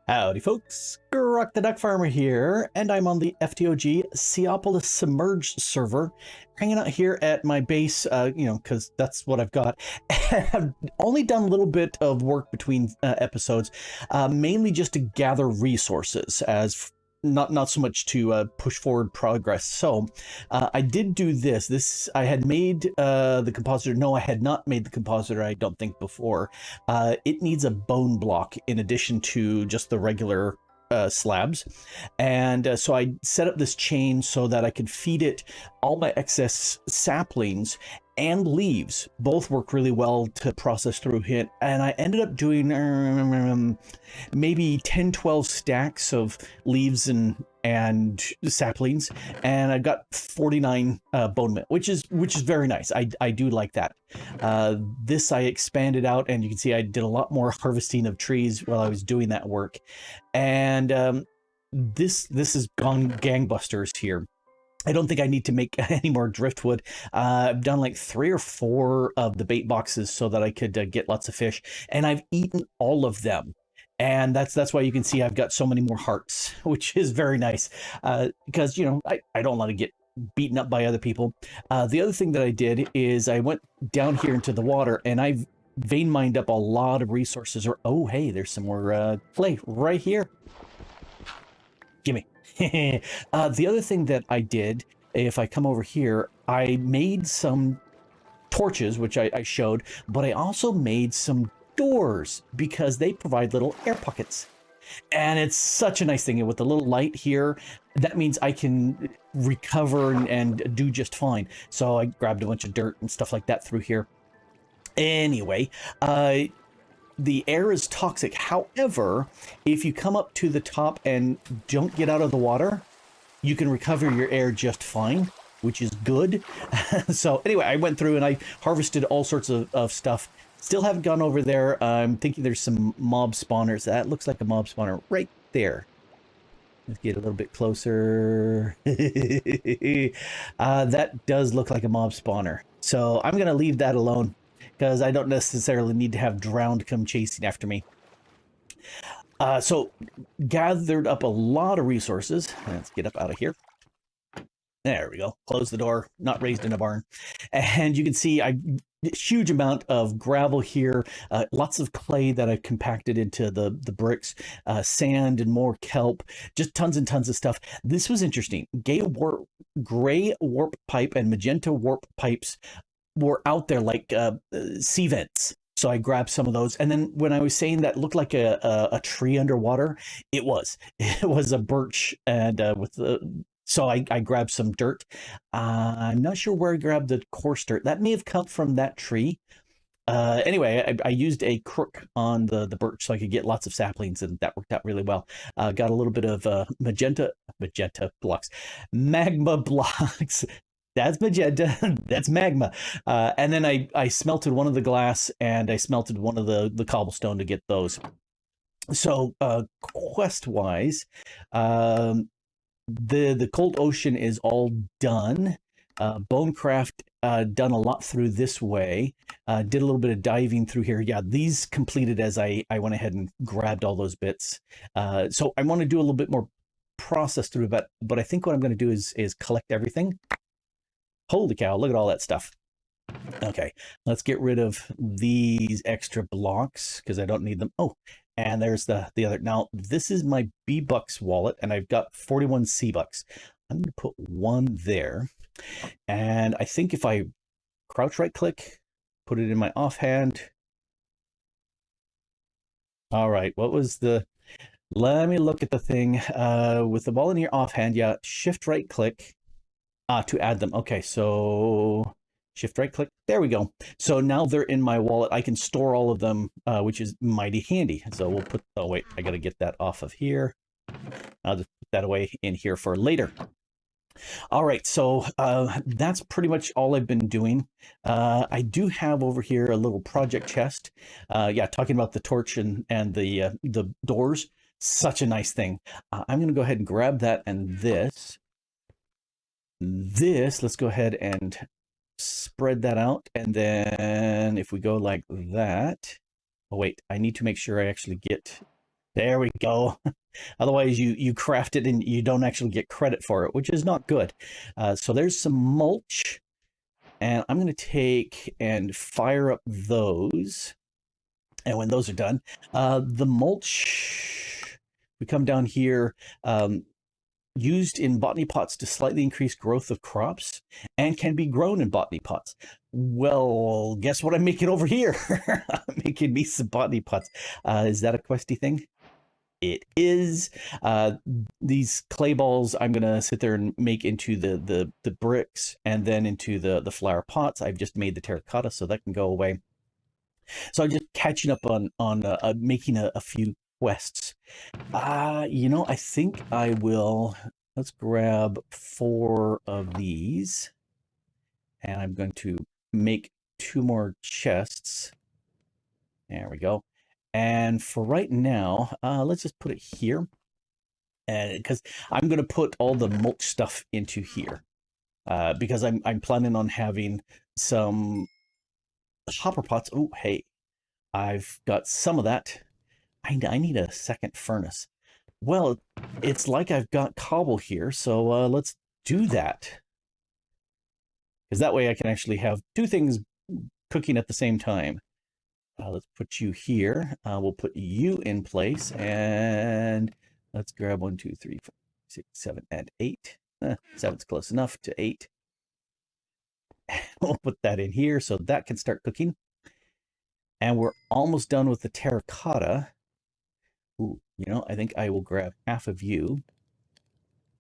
Howdy folks, Grok the DuckFarmer here, and I'm on the FTOG Seaopolis Submerged server, hanging out here at my base, because that's what I've got. I've only done a little bit of work between episodes, mainly just to gather resources, as not so much to push forward progress. So I did do this. I had made the compositor. No, I had not made the compositor, I don't think, before. It needs a bone block in addition to just the regular slabs. And so I set up this chain so that I could feed it all my excess saplings and leaves. Both work really well to process through it. And I ended up doing maybe 10-12 stacks of leaves and saplings, and I got 49 bone meal, which is very nice. I do like that. This I expanded out, and you can see I did a lot more harvesting of trees while I was doing that work. And this has gone gangbusters here. I don't think I need to make any more driftwood. I've done like 3 or 4 of the bait boxes so that I could get lots of fish, and I've eaten all of them. And that's why you can see I've got so many more hearts, which is very nice, because, I don't want to get beaten up by other people. The other thing that I did is I went down here into the water, and I've vein mined up a lot of resources. Oh, hey, there's some more clay right here. Gimme. The other thing that I did, if I come over here, I made some torches, which I showed, but I also made some doors because they provide little air pockets. And it's such a nice thing. With the little light here, that means I can recover and do just fine. So I grabbed a bunch of dirt and stuff like that through here. Anyway, the air is toxic. However, if you come up to the top and don't get out of the water, you can recover your air just fine, which is good. So anyway, I went through and I harvested all sorts of stuff. Still haven't gone over there. I'm thinking there's some mob spawners. That looks like a mob spawner right there. Let's get a little bit closer. That does look like a mob spawner. So I'm going to leave that alone, because I don't necessarily need to have drowned come chasing after me. So gathered up a lot of resources. Let's get up out of here. There we go. Close the door. Not raised in a barn. And you can see a huge amount of gravel here. Lots of clay that I've compacted into the bricks. Sand and more kelp. Just tons and tons of stuff. This was interesting. Gray warp pipe and magenta warp pipes were out there like sea vents. So I grabbed some of those. And then when I was saying that looked like a tree underwater, it was a birch, and so I grabbed some dirt. I'm not sure where I grabbed the coarse dirt. That may have come from that tree. Anyway, I used a crook on the birch so I could get lots of saplings, and that worked out really well. Got a little bit of magenta blocks, magma blocks. That's magenta, that's magma. And then I smelted one of the glass, and I smelted one of the cobblestone to get those. So quest-wise, the cold ocean is all done. Bonecraft done a lot through this way. Did a little bit of diving through here. Yeah, these completed as I went ahead and grabbed all those bits. So I want to do a little bit more process through, but I think what I'm going to do is collect everything. Holy cow, look at all that stuff. Okay, let's get rid of these extra blocks because I don't need them. Oh, and there's the other. Now, this is my B-Bucks wallet, and I've got 41 C-Bucks. I'm going to put one there. And I think if I crouch right-click, put it in my offhand. All right, what was the... Let me look at the thing. With the ball in your offhand, yeah, shift right-click. To add them. Okay, so shift right click. There we go. So now they're in my wallet. I can store all of them, which is mighty handy. So we'll put, oh wait, I got to get that off of here. I'll just put that away in here for later. All right, so that's pretty much all I've been doing. I do have over here a little project chest. Yeah, talking about the torch and the doors. Such a nice thing. I'm going to go ahead and grab that and this. Let's go ahead and spread that out, and then if we go like that, oh wait, I need to make sure I actually get There we go. Otherwise, you craft it and you don't actually get credit for it, which is not good. So there's some mulch, and I'm going to take and fire up those. And when those are done, the mulch, we come down here, used in botany pots to slightly increase growth of crops and can be grown in botany pots. Well, guess what I'm making over here? I'm making me some botany pots. Is that a questy thing? It is. These clay balls I'm gonna sit there and make into the bricks and then into the flower pots. I've just made the terracotta, so that can go away. So I'm just catching up on making a few quests. I think I will. Let's grab 4 of these, and I'm going to make 2 more chests. There we go. And for right now, let's just put it here, and because I'm going to put all the mulch stuff into here, because I'm planning on having some hopper pots. Oh, hey, I've got some of that. I need a second furnace. Well, it's like I've got cobble here, so let's do that. Because that way I can actually have 2 things cooking at the same time. Let's put you here. We'll put you in place, and let's grab 1, 2, 3, 4, 6, 7, and 8. 7's close enough to 8. We'll put that in here so that can start cooking. And we're almost done with the terracotta. Ooh, I think I will grab half of you.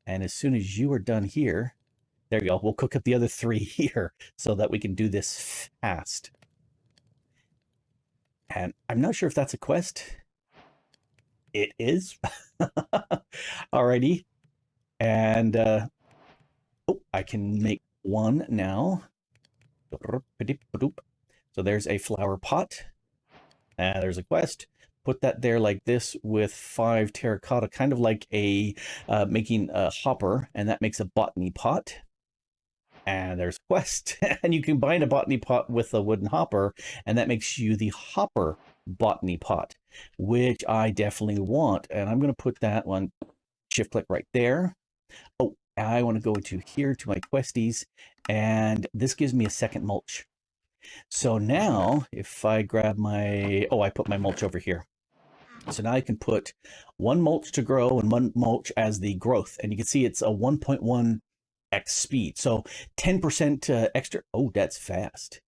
And as soon as you are done here, there you go. We'll cook up the other 3 here so that we can do this fast. And I'm not sure if that's a quest. It is. Alrighty. And I can make 1 now. So there's a flower pot. And there's a quest. Put that there like this with 5 terracotta, kind of like making a hopper, and that makes a botany pot. And there's quest, and you combine a botany pot with a wooden hopper, and that makes you the hopper botany pot, which I definitely want. And I'm going to put that one, shift click right there. Oh, I want to go into here to my questies, and this gives me a second mulch. So now if I grab I put my mulch over here. So now I can put 1 mulch to grow and 1 mulch as the growth. And you can see it's a 1.1x speed. So 10% extra. Oh, that's fast.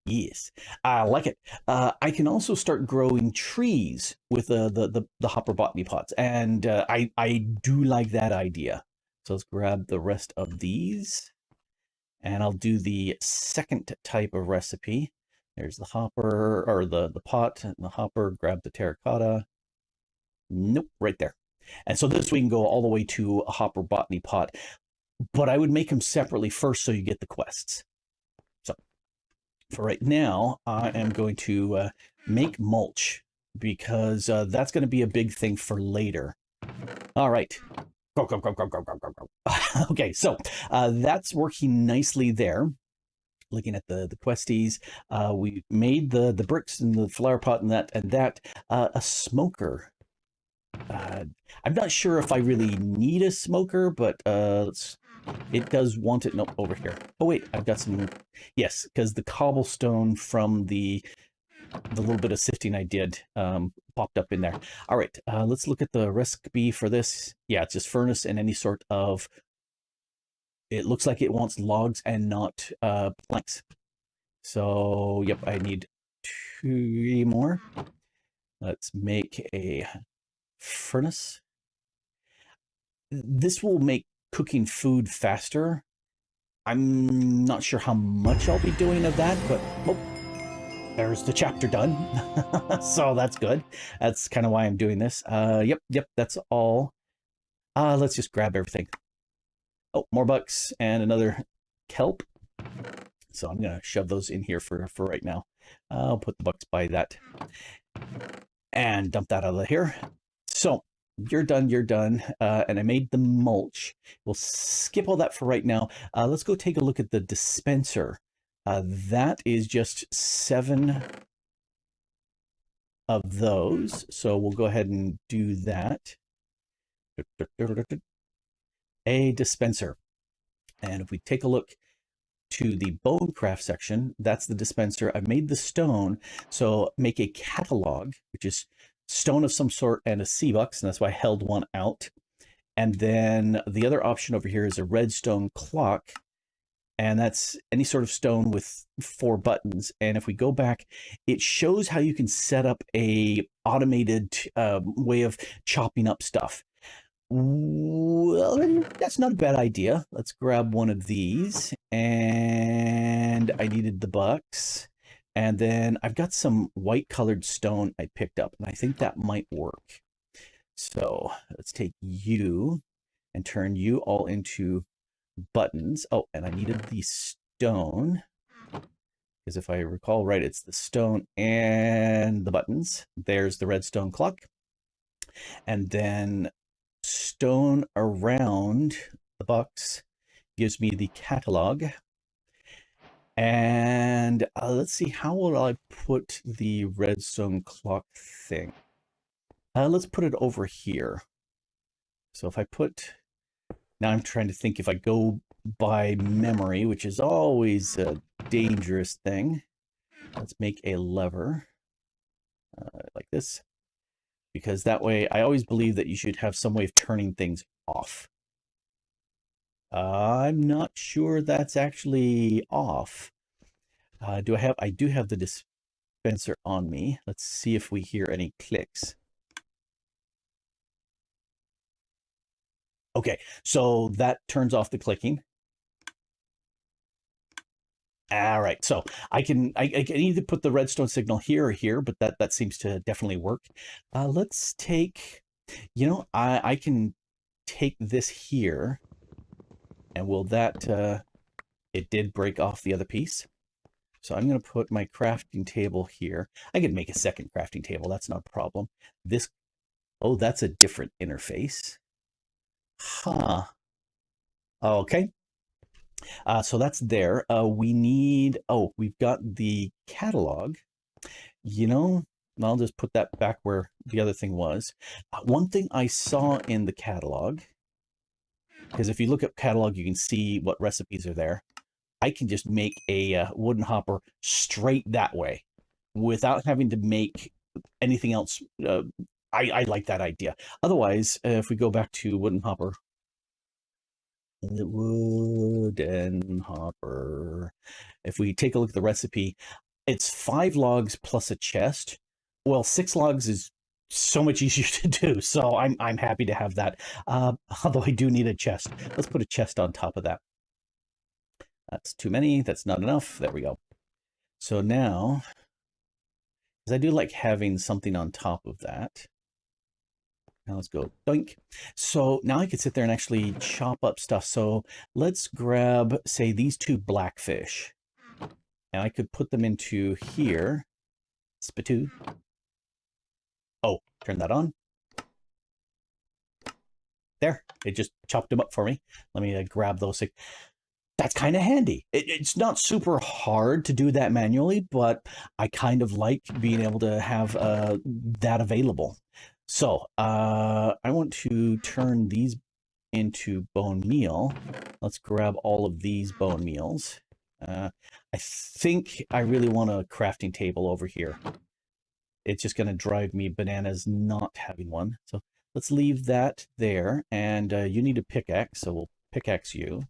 Yes, I like it. I can also start growing trees with the hopper botany pots. And I do like that idea. So let's grab the rest of these. And I'll do the second type of recipe. There's the hopper, or the pot, and the hopper, grab the terracotta. Nope, right there. And so this we can go all the way to a hopper botany pot. But I would make them separately first so you get the quests. So for right now, I am going to make mulch, because that's going to be a big thing for later. All right. Go, go, go, go, go, go, go, go. Okay, so that's working nicely there. Looking at the questies, we made the bricks and the flower pot and that a smoker. I'm not sure if I really need a smoker, but it does want it. Nope, over here. Oh wait, I've got some. Yes, because the cobblestone from the little bit of sifting I did popped up in there. All right, let's look at the recipe for this. Yeah, it's just furnace and any sort of. It looks like it wants logs and not planks. So, yep, I need 2 more. Let's make a furnace. This will make cooking food faster. I'm not sure how much I'll be doing of that, but there's the chapter done. So that's good. That's kind of why I'm doing this. Yep, that's all. Let's just grab everything. Oh, more bucks and another kelp. So I'm gonna shove those in here for right now. I'll put the bucks by that and dump that out of here. So you're done. And I made the mulch. We'll skip all that for right now. Let's go take a look at the dispenser. That is just 7 of those. So we'll go ahead and do that. A dispenser. And if we take a look to the Bonecraft section, that's the dispenser. I've made the stone. So make a catalog, which is stone of some sort and a sea bucks, and that's why I held one out. And then the other option over here is a redstone clock, and that's any sort of stone with 4 buttons. And if we go back, it shows how you can set up a automated way of chopping up stuff. Well, that's not a bad idea. Let's grab one of these, and I needed the bucks. And then I've got some white colored stone I picked up, and I think that might work. So let's take you and turn you all into buttons. Oh, and I needed the stone, because if I recall right, it's the stone and the buttons. There's the redstone clock. And then stone around the box gives me the catalog. And let's see, how will I put the redstone clock thing? Let's put it over here. So if I put, now I'm trying to think if I go by memory, which is always a dangerous thing. Let's make a lever like this, because that way I always believe that you should have some way of turning things off. I'm not sure that's actually off. I do have the dispenser on me. Let's see if we hear any clicks. Okay, so that turns off the clicking. All right, so I can either put the redstone signal here or here, but that seems to definitely work. Let's take, I can take this here, and will that, it did break off the other piece. So I'm going to put my crafting table here. I could make a second crafting table. That's not a problem. This, oh, that's a different interface. Huh. Okay. So that's there. We need, oh, we've got the catalog. I'll just put that back where the other thing was. One thing I saw in the catalog, because if you look at catalog, you can see what recipes are there. I can just make a wooden hopper straight that way without having to make anything else. I like that idea. Otherwise, if we go back to wooden hopper, the wooden hopper, if we take a look at the recipe, it's 5 logs plus a chest. Well, 6 logs is so much easier to do, so I'm happy to have that. Although I do need a chest. Let's put a chest on top of that. That's too many. That's not enough. There we go. So now, because I do like having something on top of that. Now let's go doink. So now I could sit there and actually chop up stuff. So let's grab, say, these 2 blackfish. And I could put them into here. Spitoo. Oh, turn that on. There, it just chopped them up for me. Let me grab those. That's kind of handy. It's not super hard to do that manually, but I kind of like being able to have that available. So I want to turn these into bone meal. Let's grab all of these bone meals. I think I really want a crafting table over here. It's just going to drive me bananas not having one. So let's leave that there. And you need a pickaxe, so we'll pickaxe you.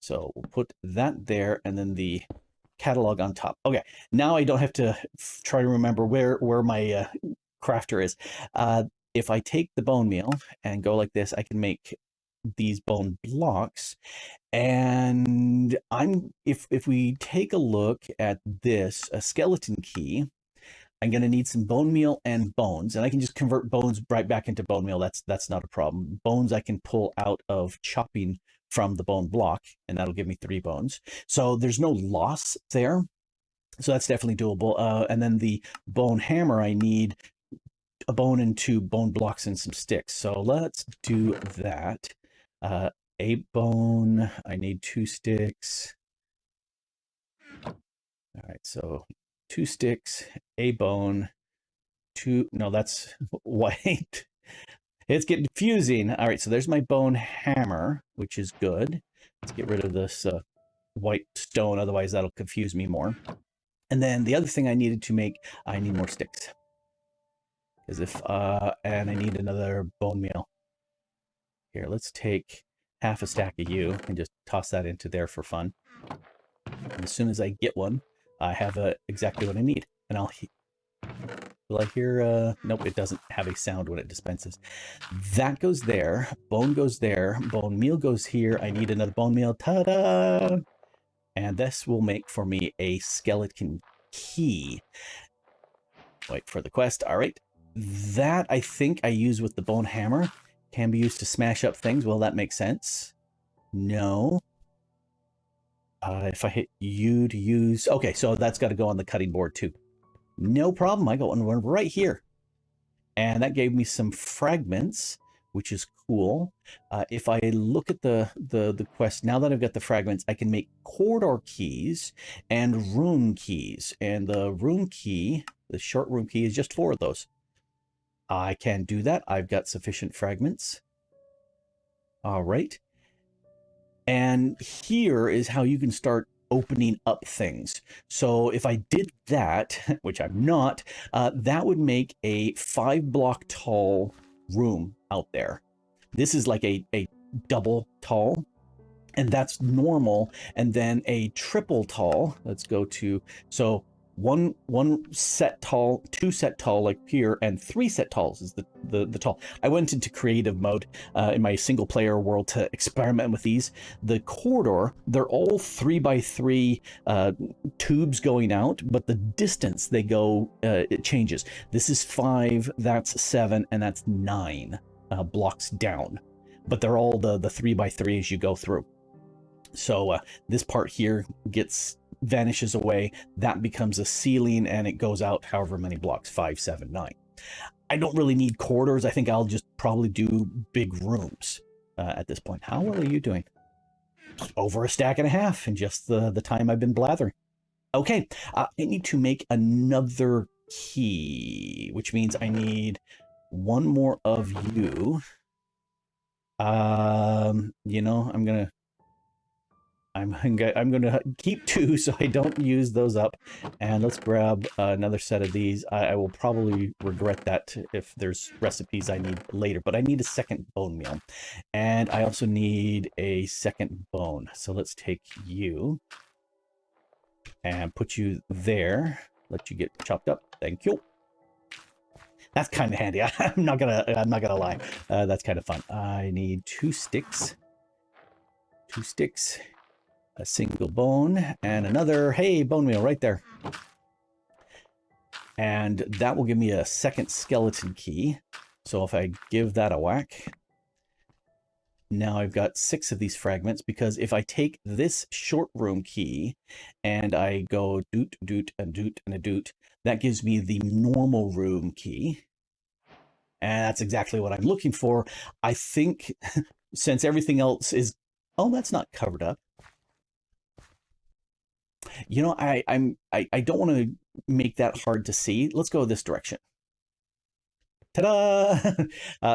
So we'll put that there, and then the catalog on top. Okay, now I don't have to try to remember where my crafter is. If I take the bone meal and go like this, I can make these bone blocks. And if we take a look at this, a skeleton key, I'm going to need some bone meal and bones, and I can just convert bones right back into bone meal. That's not a problem. Bones I can pull out of chopping from the bone block, and that'll give me 3 bones. So there's no loss there. So that's definitely doable. And then the bone hammer, I need a bone and 2 bone blocks and some sticks. So let's do that. A bone, I need 2 sticks. All right, so 2 sticks, a bone, two. No, that's white. It's getting confusing. All right, so there's my bone hammer, which is good. Let's get rid of this white stone, otherwise that'll confuse me more. And then the other thing I needed to make, I need more sticks. Because and I need another bone meal. Here, let's take half a stack of you and just toss that into there for fun. And as soon as I get one, I have exactly what I need. And will I hear, nope, it doesn't have a sound when it dispenses. That goes there, bone goes there, bone meal goes here. I need another bone meal, ta-da! And this will make for me a skeleton key. Wait for the quest, all right. That I think I use with the bone hammer. Can be used to smash up things. Well, that makes sense. No. If I hit U to use... Okay, so that's got to go on the cutting board too. No problem. I got one right here. And that gave me some fragments, which is cool. If I look at the quest, now that I've got the fragments, I can make corridor keys and room keys. And the room key, the short room key, is just 4 of those. I can do that. I've got sufficient fragments. All right. And here is how you can start opening up things. So if I did that, which I'm not, that would make a 5-block tall room out there. This is like a double tall, and that's normal. And then a triple tall, let's go to, so one set tall, 2 set tall like here, and 3 set talls is the tall. I went into creative mode in my single player world to experiment with these. The corridor, they're all 3x3 tubes going out, but the distance they go, it changes. This is 5, that's 7, and that's 9 blocks down. But they're all the 3x3 as you go through. So this part here vanishes away. That becomes a ceiling, and it goes out however many blocks, 5, 7, 9. I don't really need corridors. I think I'll just probably do big rooms at this point. How well are you doing? Over a stack and a half in just the time I've been blathering. Okay, I need to make another key, which means I need 1 more of you. You know, I'm gonna keep 2 so I don't use those up, and let's grab another set of these. I will probably regret that if there's recipes I need later, but I need a second bone meal, and I also need a second bone. So let's take you and put you there. Let you get chopped up. Thank you. That's kind of handy. I'm not gonna lie. That's kind of fun. I need 2 sticks. 2 sticks. A single bone and another, hey, bone meal right there. And that will give me a second skeleton key. So if I give that a whack, now I've got 6 of these fragments, because if I take this short room key and I go doot, doot, and doot, and a doot, that gives me the normal room key. And that's exactly what I'm looking for. I think since everything else is, oh, that's not covered up. You know, I don't want to make that hard to see. Let's go this direction. Ta-da!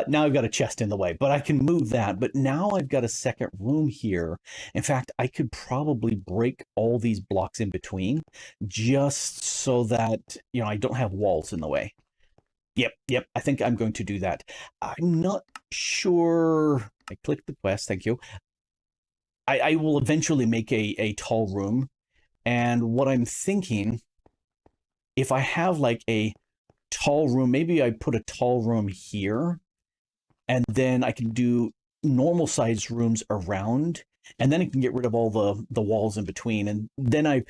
Now I've got a chest in the way, but I can move that. But now I've got a second room here. In fact, I could probably break all these blocks in between just so that, you know, I don't have walls in the way. Yep, I think I'm going to do that. I'm not sure. I clicked the quest, thank you. I will eventually make a tall room. And what I'm thinking, if I have like a tall room, maybe I put a tall room here, and then I can do normal sized rooms around, and then I can get rid of all the walls in between. And then I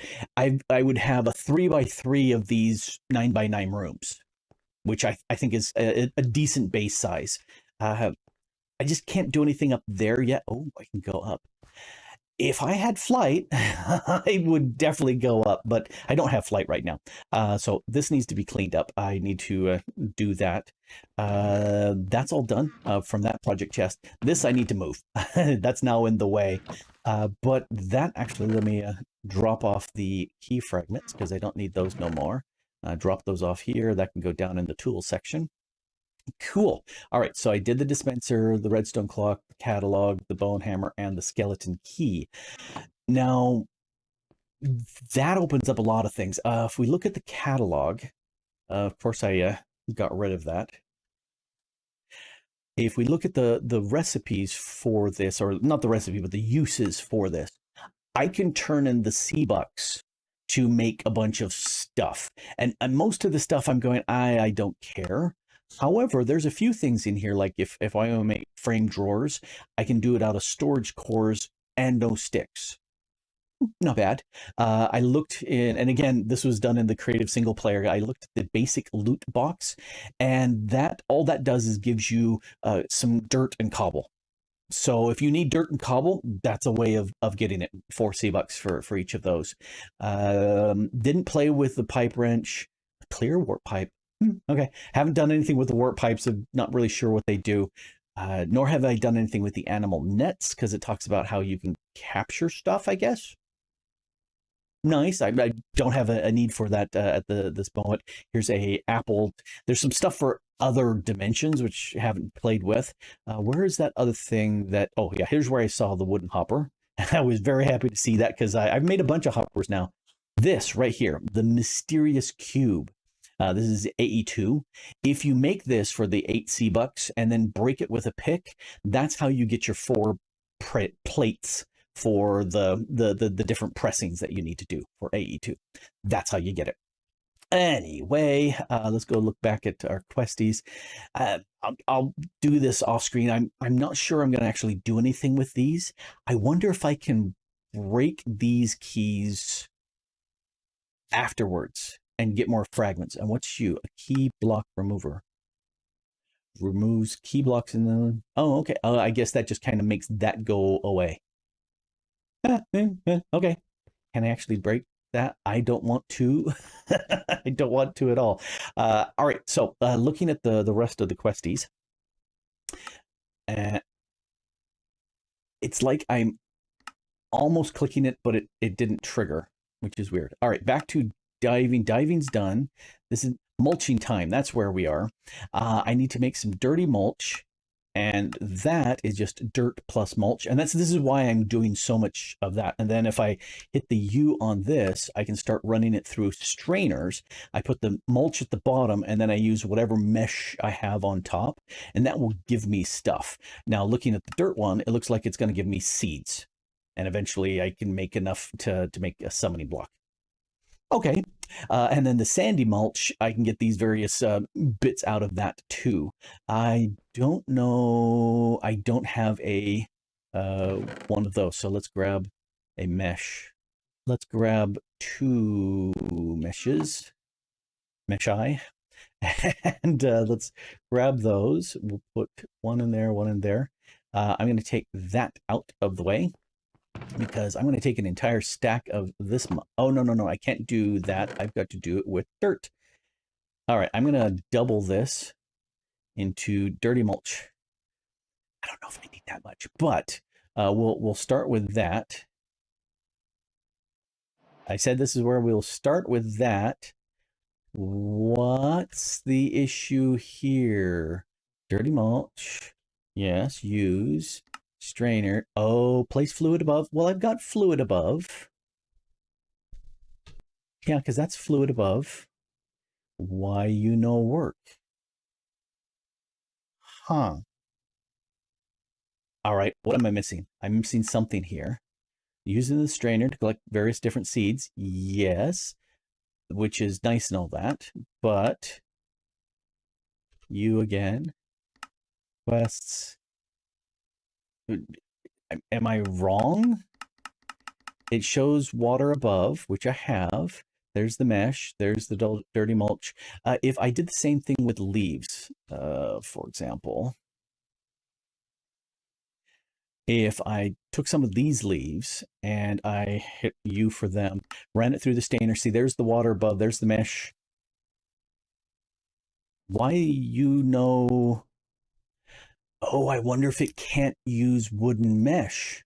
would have a 3x3 of these 9x9 rooms, which I think is a decent base size. I just can't do anything up there yet. Oh, I can go up. If I had flight, I would definitely go up, but I don't have flight right now. So this needs to be cleaned up. I need to do that. That's all done from that project chest. This I need to move. That's now in the way. But that actually, let me drop off the key fragments because I don't need those no more. Drop those off here. That can go down in the tool section. Cool. All right, so I did the dispenser, the redstone clock, the catalog, the bone hammer, and the skeleton key. Now, that opens up a lot of things. If we look at the catalog, of course I got rid of that. If we look at the recipes for this, or not the recipe, but the uses for this, I can turn in the C-Bucks to make a bunch of stuff. And most of the stuff I'm going, I don't care. However, there's a few things in here, like if I want to make frame drawers, I can do it out of storage cores and no sticks. Not bad. I looked in, and again, this was done in the creative single player. I looked at the basic loot box, and that all that does is gives you some dirt and cobble. So if you need dirt and cobble, that's a way of getting it. 4 C-Bucks for each of those. Didn't play with the pipe wrench. Clear warp pipe. Okay. Haven't done anything with the warp pipes. I'm not really sure what they do. Nor have I done anything with the animal nets, because it talks about how you can capture stuff, I guess. Nice. I don't have a need for that at this moment. Here's a apple. There's some stuff for other dimensions, which I haven't played with. Where is that other thing that... Oh, yeah, here's where I saw the wooden hopper. I was very happy to see that, because I've made a bunch of hoppers now. This right here, the mysterious cube. This is AE2. If you make this for the 8 C-Bucks and then break it with a pick, that's how you get your 4 plates for the different pressings that you need to do for AE2. That's how you get it. Anyway, let's go look back at our questies. I'll do this off screen. I'm not sure I'm going to actually do anything with these. I wonder if I can break these keys afterwards and get more fragments. And what's you? A key block remover. Removes key blocks in the... Oh, okay. I guess that just kind of makes that go away. Okay. Can I actually break that? I don't want to. I don't want to at all. All right. So looking at the rest of the questies, it's like I'm almost clicking it, but it didn't trigger, which is weird. All right. Back to diving. Diving's done. This is mulching time. That's where we are. I need to make some dirty mulch. And that is just dirt plus mulch. And this is why I'm doing so much of that. And then if I hit the U on this, I can start running it through strainers. I put the mulch at the bottom, and then I use whatever mesh I have on top, and that will give me stuff. Now, looking at the dirt one, it looks like it's going to give me seeds. And eventually I can make enough to make a summoning block. Okay, and then the sandy mulch, I can get these various bits out of that too. I don't know, I don't have a one of those, so let's grab a mesh. Let's grab 2 meshes, mesh-eye, and let's grab those. We'll put one in there, one in there. I'm going to take that out of the way, because I'm going to take an entire stack of this. Oh, no, I can't do that. I've got to do it with dirt. All right, I'm going to double this into dirty mulch. I don't know if I need that much, but we'll start with that. I said this is where we'll start with that. What's the issue here? Dirty mulch. Yes, use. Strainer. Oh, place fluid above. Well, I've got fluid above. Yeah, because that's fluid above. Why work? Huh. All right, what am I missing? I'm missing something here. Using the strainer to collect various different seeds. Yes, which is nice and all that. But you again. Quests. Am I wrong? It shows water above, which I have. There's the mesh. There's the dirty mulch. If I did the same thing with leaves, for example, if I took some of these leaves and I hit U for them, ran it through the stainer, see, there's the water above, there's the mesh. Why Oh, I wonder if it can't use wooden mesh.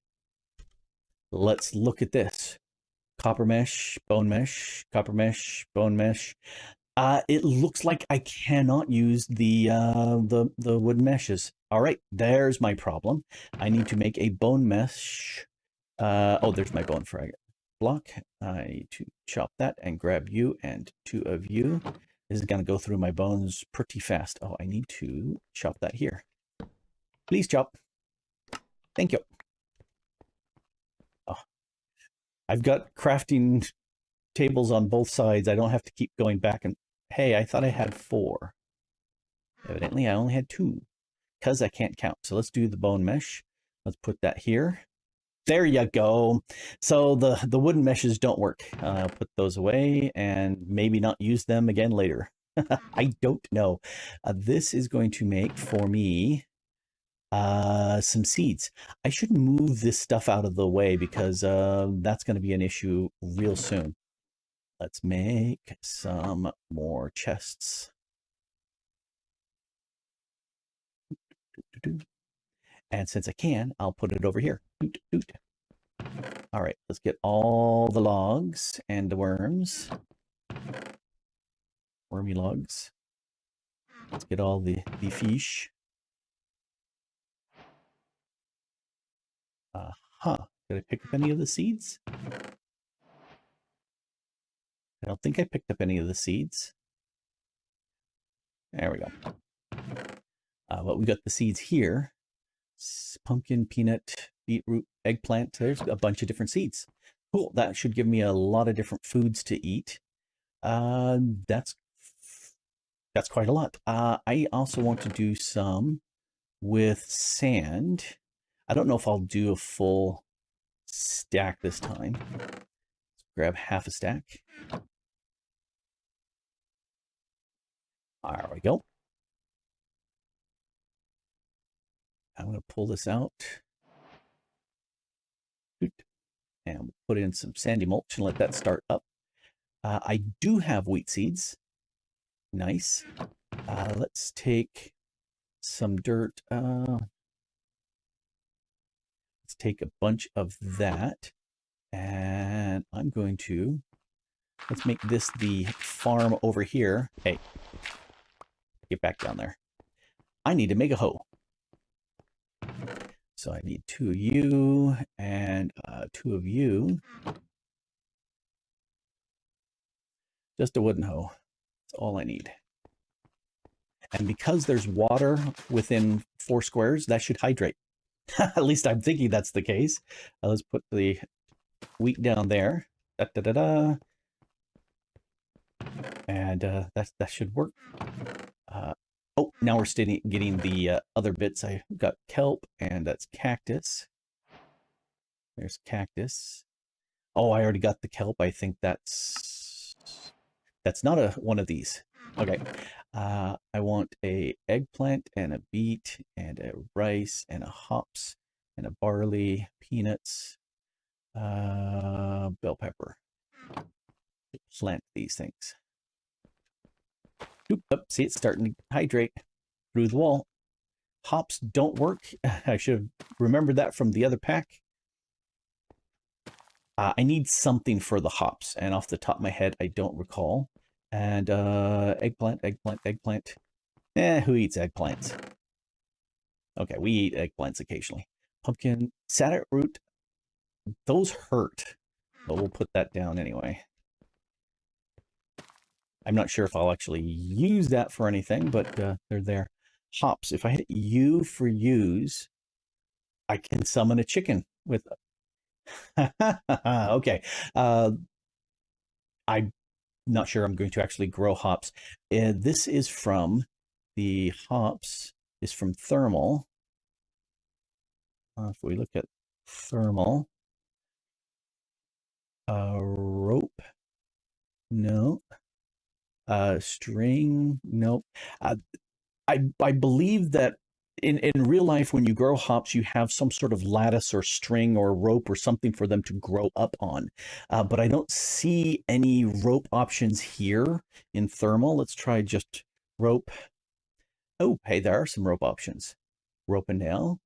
Let's look at this. Copper mesh, bone mesh, copper mesh, bone mesh. It looks like I cannot use the wood meshes. All right, there's my problem. I need to make a bone mesh. Oh, there's my bone fragment block. I need to chop that and grab you and two of you. This is gonna go through my bones pretty fast. Oh, I need to chop that here. Please chop. Thank you. Oh, I've got crafting tables on both sides. I don't have to keep going back and, hey, I thought I had 4. Evidently, I only had 2 because I can't count. So let's do the bone mesh. Let's put that here. There you go. So the wooden meshes don't work. I'll put those away and maybe not use them again later. I don't know. This is going to make for me some seeds. I should move this stuff out of the way because that's going to be an issue real soon. Let's make some more chests. And since I can, I'll put it over here. All right, let's get all the logs and the worms. Wormy logs. Let's get all the fish. Did I pick up any of the seeds? I don't think I picked up any of the seeds. There we go. But we got the seeds here. Pumpkin, peanut, beetroot, eggplant. There's a bunch of different seeds. Cool. That should give me a lot of different foods to eat. That's quite a lot. I also want to do some with sand. I don't know if I'll do a full stack this time. Let's grab half a stack. There we go. I'm going to pull this out and put in some sandy mulch and let that start up. I do have wheat seeds. Nice. Let's take some dirt. Let's take a bunch of that. And I'm going to, let's make this the farm over here. Hey, get back down there. I need to make a hoe. So I need 2 of you and 2 of you. Just a wooden hoe. That's all I need. And because there's water within 4 squares, that should hydrate. At least I'm thinking that's the case. Let's put the wheat down there. Da, da, da, da. And that should work. Oh, now we're getting the other bits. I got kelp, and that's cactus. There's cactus. Oh, I already got the kelp. I think that's not one of these. Okay. I want a eggplant and a beet and a rice and a hops and a barley, peanuts, bell pepper. Plant these things. Oop, see, it's starting to hydrate through the wall. Hops don't work. I should have remembered that from the other pack. I need something for the hops, and off the top of my head, I don't recall. And eggplant. Who eats eggplants? Okay, we eat eggplants occasionally. Pumpkin, sadot root. Those hurt, but we'll put that down anyway. I'm not sure if I'll actually use that for anything, but they're there. Hops. If I hit U for use, I can summon a chicken with. Okay. I'm not sure I'm going to actually grow hops. This is from the hops is from thermal. If we look at thermal, rope, no. String, nope. I believe that in real life, when you grow hops, you have some sort of lattice or string or rope or something for them to grow up on. But I don't see any rope options here in thermal. Let's try just rope. Oh, hey, there are some rope options. Rope and nail.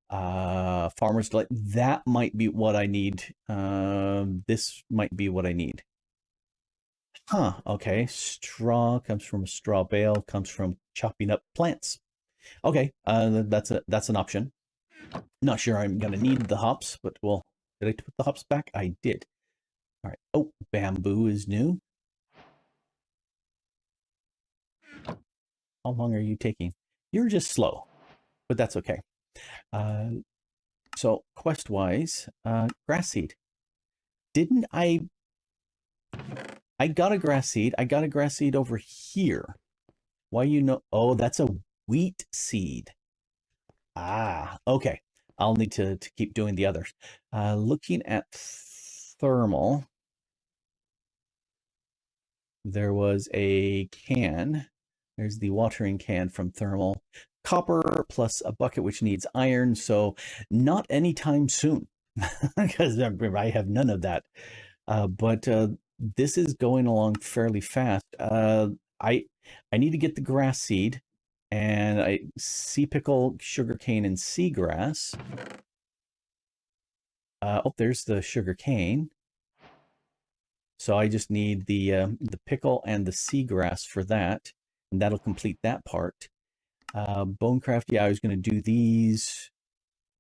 Farmer's delight. That might be what I need. This might be what I need. Huh, okay. Straw comes from a straw bale, comes from chopping up plants. Okay, that's an option. Not sure I'm gonna need the hops, but well, did I put the hops back? I did. All right. Oh, bamboo is new. How long are you taking? You're just slow, but that's okay. Uh, so quest-wise, grass seed. Didn't I? I got a grass seed. I got a grass seed over here. Why you know? Oh, that's a wheat seed. Ah, okay. I'll need to keep doing the others. Looking at thermal, there was a can. There's the watering can from thermal. Copper plus a bucket which needs iron, so not anytime soon, because I have none of that. But this is going along fairly fast. I I need to get the grass seed, and I sea pickle, sugarcane, and seagrass. Oh, there's the sugarcane. So I just need the pickle and the seagrass for that, and that'll complete that part. Bonecraft, yeah, I was going to do these.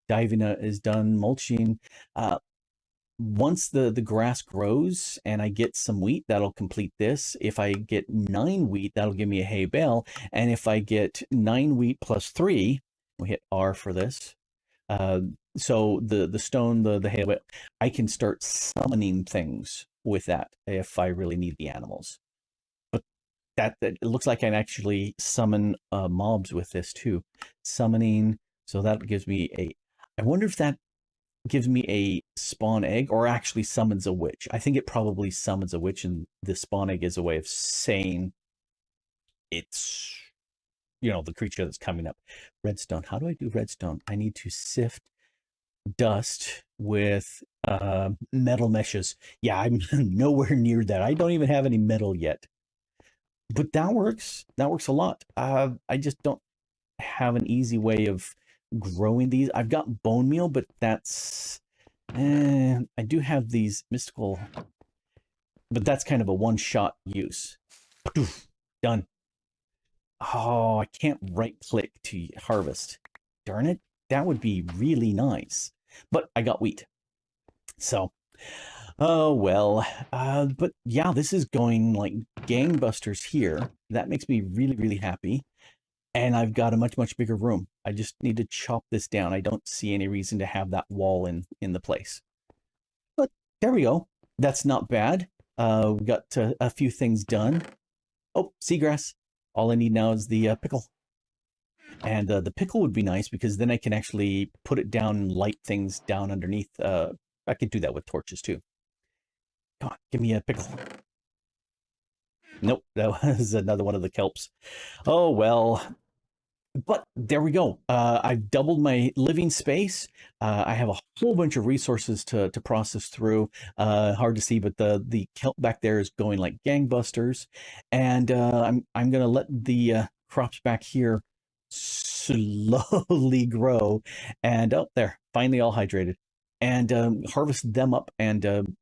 Diving is done. Mulching. Once the grass grows and I get some wheat, that'll complete this. If I get 9 wheat, that'll give me a hay bale. And if I get 9 wheat plus 3, we hit R for this. So the stone, the hay bale, I can start summoning things with that if I really need the animals. But that it looks like I can actually summon mobs with this too. Summoning, so that gives me a. I wonder if that gives me a spawn egg or actually summons a witch. I think it probably summons a witch, and the spawn egg is a way of saying it's, the creature that's coming up. Redstone. How do I do redstone? I need to sift dust with metal meshes. Yeah, I'm nowhere near that. I don't even have any metal yet. But that works. That works a lot. I just don't have an easy way of growing these. I've got bone meal, but that's I do have these mystical, but that's kind of a one-shot use. Done. Oh, I can't right click to harvest. Darn it. That would be really nice. But I got wheat. So, oh well. But yeah, this is going like gangbusters here. That makes me really, really happy. And I've got a much, much bigger room. I just need to chop this down. I don't see any reason to have that wall in the place. But there we go. That's not bad. We got a few things done. Oh, seagrass. All I need now is the pickle. And the pickle would be nice because then I can actually put it down and light things down underneath. I could do that with torches too. Come on, give me a pickle. Nope, that was another one of the kelps. Oh, well. But there we go. I've doubled my living space. I have a whole bunch of resources to process through. Hard to see, but the kelp back there is going like gangbusters. And I'm gonna let the crops back here slowly grow. And oh, there, finally all hydrated. And harvest them up, and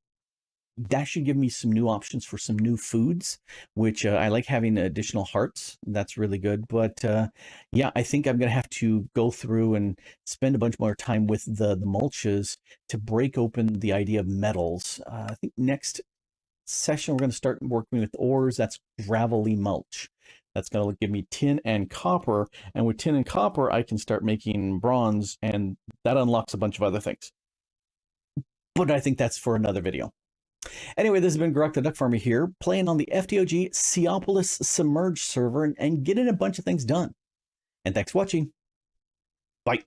that should give me some new options for some new foods, which I like having additional hearts. That's really good. But yeah, I think I'm going to have to go through and spend a bunch more time with the mulches to break open the idea of metals. I think next session we're going to start working with ores. That's gravelly mulch. That's going to give me tin and copper. And with tin and copper, I can start making bronze, and that unlocks a bunch of other things. But I think that's for another video. Anyway, this has been Grok the DuckFarmer here, playing on the FTOG Seaopolis Submerged server and getting a bunch of things done. And thanks for watching. Bye.